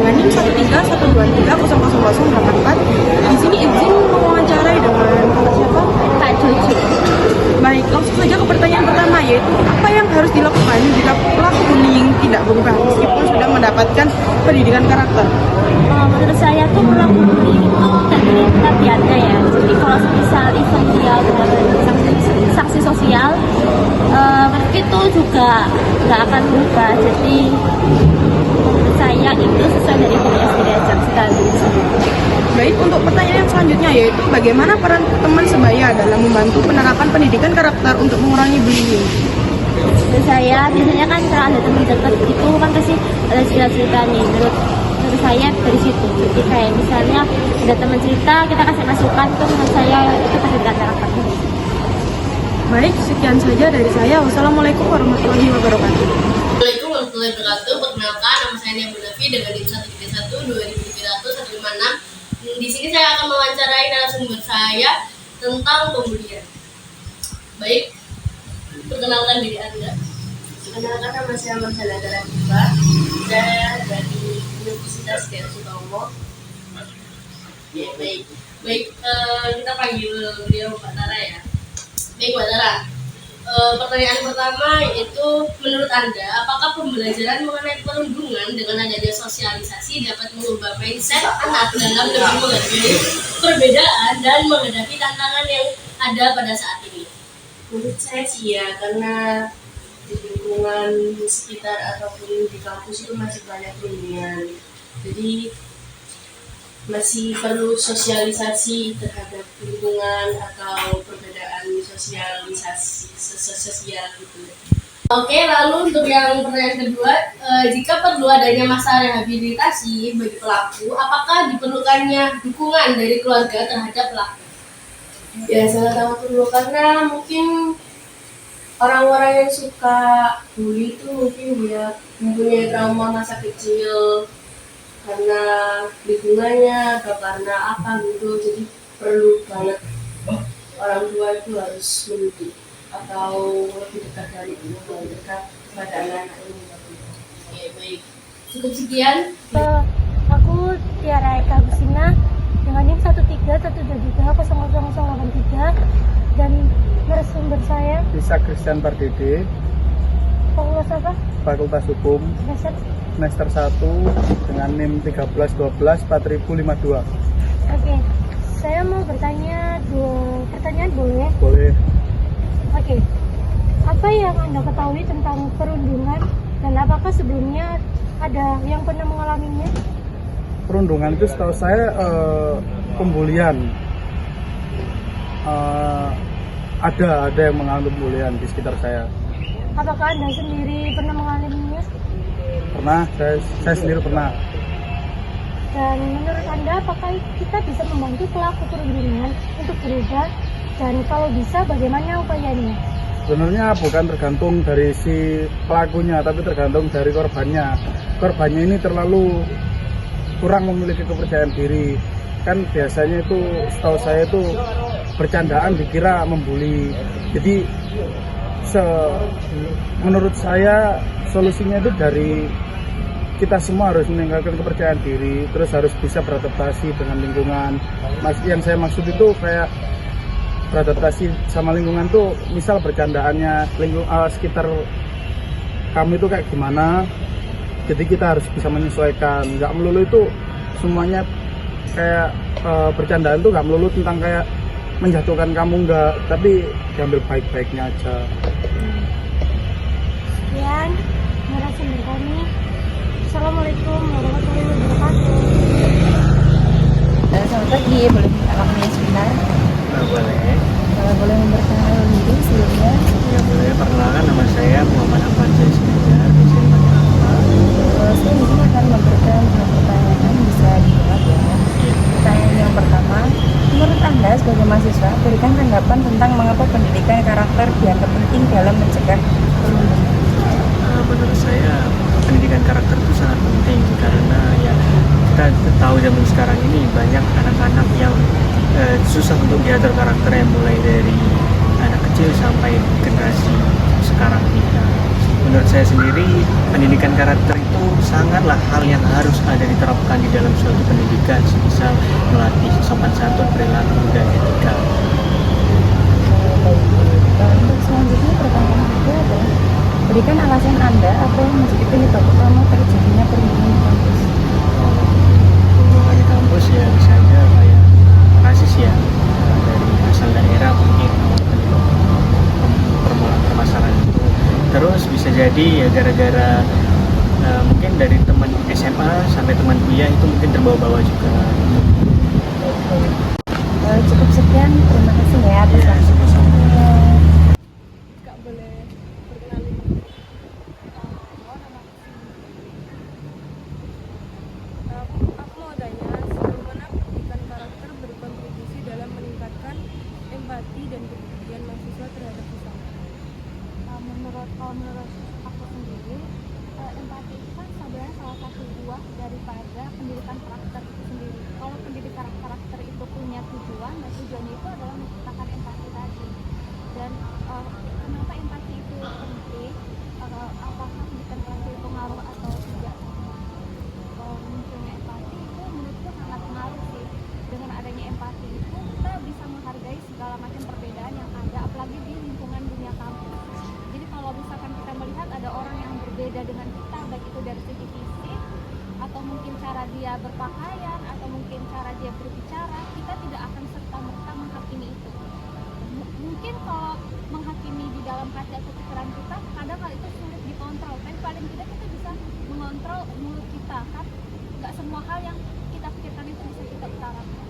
dengan NIM 13123123084. Di sini izin mewawancarai dengan Kakak siapa? Kak Jojo. Baik, langsung saja ke pertanyaan pertama, yaitu apa yang harus dilakukan jika pelaku bullying tidak berubah meskipun sudah mendapatkan pendidikan karakter? Menurut saya tuh pelaku bullying itu kan biasa ya. Jadi kalau misal event dia sanksi sosial, itu juga nggak akan berubah. Jadi menurut saya itu sesuai dari PDS diajak sekali. Baik, untuk pertanyaan yang selanjutnya yaitu bagaimana peran teman sebaya dalam membantu penerapan pendidikan karakter untuk mengurangi bullying? Menurut saya biasanya kan kalau ada teman dekat itu kan pasti ada cerita-cerita nih. Menurut saya dari situ. Jadi kayak misalnya ada teman cerita, kita kasih masukan, itu menurut saya itu pendidikan karakter. Baik, sekian saja dari saya. Wassalamualaikum warahmatullahi wabarakatuh. Assalamualaikum warahmatullahi wabarakatuh. Perkenalkan, nama saya Nia Munafi dengan NIM 1312300 Di sini saya akan mewawancarai narasumber saya tentang pembulian. Baik, perkenalkan diri Anda. Perkenalkan, nama saya Marcela Darakiba. Saya dari Universitas Gaya Sutomo. Ya, baik. Kita panggil beliau Pak Tara ya. Baik, Pak Tara. Pertanyaan pertama yaitu, menurut Anda, apakah pembelajaran mengenai perundungan dengan adanya sosialisasi dapat mengubah mindset anak dalam lebih menghargai perbedaan dan menghadapi tantangan yang ada pada saat ini? Menurut saya sih ya, karena di lingkungan sekitar ataupun di kampus itu masih banyak bimbingan. Jadi masih perlu sosialisasi terhadap lingkungan atau perbedaan sosial gitu. Oke, lalu untuk yang pertanyaan kedua, jika perlu adanya masa rehabilitasi bagi pelaku, apakah diperlukannya dukungan dari keluarga terhadap pelaku? Ya, sangat amat perlu, karena mungkin orang-orang yang suka bully itu mungkin dia mempunyai trauma masa kecil karena lingkungannya atau karena apa gitu. Jadi perlu banget orang tua itu harus mendidik atau lebih dekat dari lebih dekat kepada anak ini. Oke, baik. Cukup sekian. Aku Tiara Eka Gusina dengan NIM 13123000083 dan narasumber saya Isa Christian Pardede, Fakultas apa? Fakultas Hukum, semester 1 dengan NIM 13124052. Oke, saya mau bertanya 2 pertanyaan, boleh? Boleh. Oke, apa yang Anda ketahui tentang perundungan dan apakah sebelumnya ada yang pernah mengalaminya? Perundungan itu setahu saya pembulian. Ada yang mengalami pembulian di sekitar saya. Apakah Anda sendiri pernah mengalaminya? Pernah, saya sendiri pernah. Dan menurut Anda, apakah kita bisa membantu pelaku perundungan untuk berubah? Dan kalau bisa, bagaimana upayanya? Sebenarnya bukan tergantung dari si pelakunya, tapi tergantung dari korbannya. Korbannya ini terlalu kurang memiliki kepercayaan diri. Kan biasanya itu, setahu saya itu bercandaan dikira membuli. Jadi menurut saya solusinya itu dari kita semua harus meningkatkan kepercayaan diri, terus harus bisa beradaptasi dengan lingkungan. Yang saya maksud itu kayak beradaptasi sama lingkungan tuh, misal bercandaannya sekitar kami itu kayak gimana. Jadi kita harus bisa menyesuaikan. Nggak melulu itu semuanya kayak bercandaan tuh nggak melulu tentang kayak menjatuhkan kamu, nggak, tapi diambil baik-baiknya aja. Sekian narasumber kami. Assalamualaikum warahmatullahi wabarakatuh. Selamat pagi, boleh minta waktunya sebentar? Boleh. Kalau boleh memperkenalkan diri sebelumnya? Ya boleh, perkenalkan nama saya Muhammad Afan Jaismedar, dosen apa? Saya di sini akan memberikan pertanyaan, bisa dijawab ya. Pertanyaan yang pertama, menurut Anda sebagai mahasiswa, berikan tanggapan tentang mengapa pendidikan karakter dianggap penting dalam mencegah perundungan. Menurut saya pendidikan karakter itu sangat penting karena ya kita tahu zaman sekarang ini banyak anak-anak yang susah untuk diatur karakternya, mulai dari anak kecil sampai generasi sekarang ini. menurut saya sendiri pendidikan karakter itu sangatlah hal yang harus ada diterapkan di dalam suatu pendidikan, semisal melatih sopan santun, perilaku, dan etika. Untuk selanjutnya pertanyaan kedua adalah berikan alasan Anda apa yang menjadi penyebab utama terjadinya perundungan di kampus. Perundungan di kampus ya bisa aja kayak rasis ya, dari asal daerah mungkin permulaan permasalahan itu. Terus bisa jadi ya gara-gara mungkin dari teman SMA sampai teman kuliah itu mungkin terbawa-bawa juga. Cukup sekian, terima kasih ya atas Ya, sama-sama. Kak boleh perkenalin aku mau tanya bagaimana pendidikan karakter berkontribusi dalam meningkatkan empati dan kepedulian mahasiswa terhadap sesama. Menurut aku sendiri, empati itu kan sebenarnya salah satu buah daripada pendidikan karakter itu sendiri. Kalau pendidikan karakter itu punya tujuan, dan tujuannya itu adalah menciptakan empati tadi. Dan kenapa empati itu penting? Apakah pendidikan karakter itu ngaruh atau tidak? Munculnya empati itu menurutku sangat ngaruh sih. Dengan adanya empati itu kita bisa menghargai segala macam perbedaan yang ada, apalagi di lingkungan dunia kampus. Jadi kalau misalkan kita melihat ada orang yang berbeda dengan kita, baik itu dari segi fisik atau mungkin cara dia berpakaian atau mungkin cara dia berbicara, kita tidak akan serta-merta menghakimi itu. Mungkin kalau menghakimi di dalam hati atau pikiran kita, kadang hal itu sulit dikontrol, tapi paling tidak kita bisa mengontrol mulut kita, kan nggak semua hal yang kita pikirkan itu bisa kita utarakan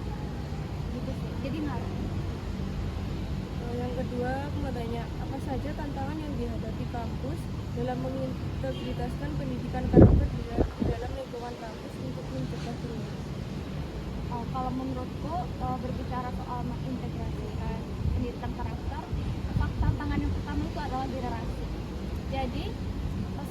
gitu sih, jadi ngaruh. Yang kedua, aku mau tanya, apa saja tantangan yang dihadapi kampus dalam mengintegritaskan pendidikan karakter di dalam lingkungan kampus untuk mencegah perundungan? Kalau menurutku, berbicara soal mengintegrasikan pendidikan karakter, tantangan yang pertama itu adalah generasi. Jadi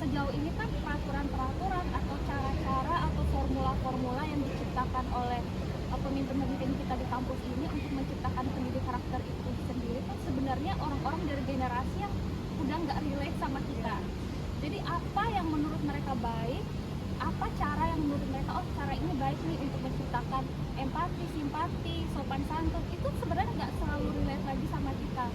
sejauh ini kan peraturan-peraturan atau cara-cara atau formula-formula yang diciptakan oleh pemimpin-pemimpin kita di kampus ini untuk menciptakan pendidik karakter itu sendiri kan sebenarnya orang-orang dari generasi yang udah nggak relate sama kita. Jadi apa yang menurut mereka baik, apa cara yang menurut mereka, oh cara ini baik nih untuk menciptakan empati, simpati, sopan santun, itu sebenarnya nggak selalu relate lagi sama kita.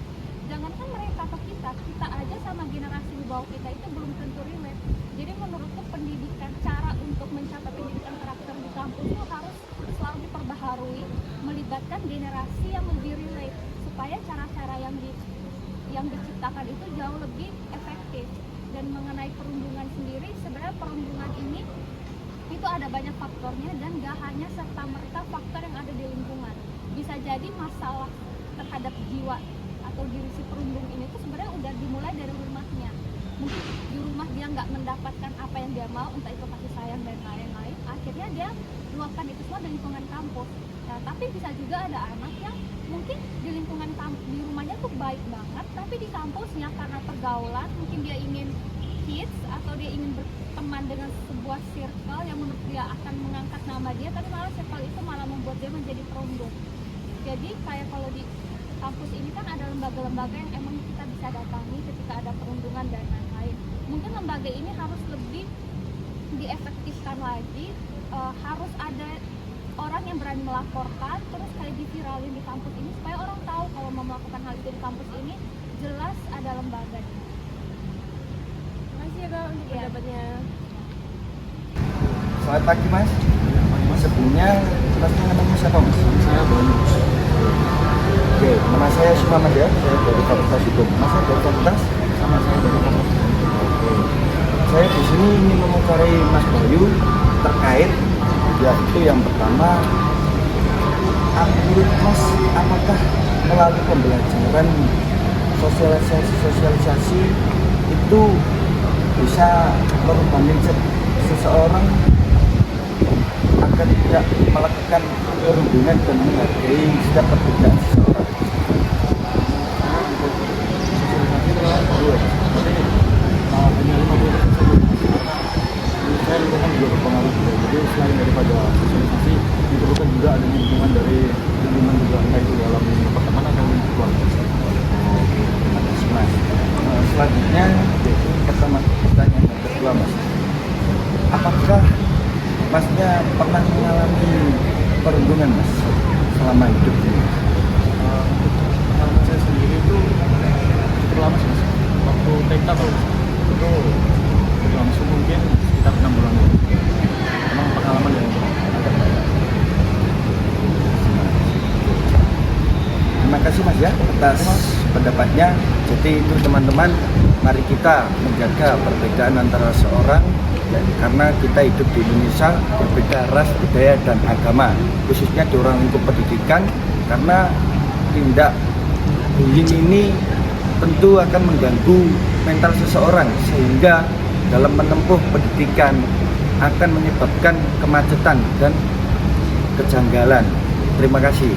Jangankan mereka ke kita aja sama generasi di bawah kita itu belum tentu relate. Jadi menurutku pendidikan, cara untuk mencapai pendidikan karakter di kampus itu harus selalu diperbaharui, melibatkan generasi yang lebih relate supaya cara-cara yang diciptakan itu jauh lebih efektif. Dan mengenai perundungan sendiri, sebenarnya perundungan ini itu ada banyak faktornya dan gak hanya serta-merta faktor yang ada di lingkungan. Bisa jadi masalah terhadap jiwa atau diri si perundung ini tuh sebenarnya udah dimulai dari rumahnya. Mungkin di rumah dia nggak mendapatkan apa yang dia mau, entah itu kasih sayang dan lain-lain, akhirnya dia luapkan itu semua di lingkungan kampus. Nah, tapi bisa juga ada anak yang mungkin di lingkungan di rumahnya tuh baik banget, tapi di kampusnya karena pergaulan, mungkin dia ingin hits atau dia ingin berteman dengan sebuah circle yang menurut dia akan mengangkat nama dia, tapi malah circle itu malah membuat dia menjadi perundung. Jadi kayak kalau di kampus ini kan ada lembaga-lembaga yang emang kita bisa datangi ketika ada perundungan dan lain-lain. Mungkin lembaga ini harus lebih diefektifkan lagi, harus ada orang yang berani melaporkan, terus kayak diviralin di kampus ini supaya orang tahu kalau mau melakukan hal itu di kampus ini jelas ada lembaganya. Terima kasih ya Kak untuk pendapatnya. Selamat pagi Mas. Sebelumnya Masnya namanya siapa Mas? Saya Bonu. Oke, nama saya Sumaman ya, saya dari Fakultas Hukum. Masnya dari Fakultas? Sama saya dari Fakultas. Oke. Saya di sini ingin memucari Mas Bayu terkait yaitu yang pertama, menurut Mas, apakah melalui pembelajaran sosialisasi itu bisa merubah mindset seseorang agar tidak melakukan perundungan dan menghargai setiap perbedaan seseorang? Saya lingkungan juga berpengaruh juga. Jadi selain daripada sosialisasi, diperlukan juga adanya dukungan dari lingkungan juga, entah itu dalam pertemanan atau keluarga. Terima kasih Mas, selanjutnya yaitu pertanyaan yang kedua Mas, apakah Masnya pernah mengalami perundungan Mas selama hidup ini? Kalau saya sendiri itu cukup lama sih Mas. Waktu TK kalau itu berlangsung mungkin sekitar 6 bulan. Memang pengalaman yang agak banyak. Terima kasih Mas ya atas pendapatnya. Jadi itu teman-teman, mari kita menjaga perbedaan antara seorang, karena kita hidup di Indonesia berbeda ras, budaya, dan agama, khususnya di ruang lingkup pendidikan, karena tindak bullying ini tentu akan mengganggu mental seseorang, sehingga dalam menempuh pendidikan akan menyebabkan kemacetan dan kejanggalan. Terima kasih.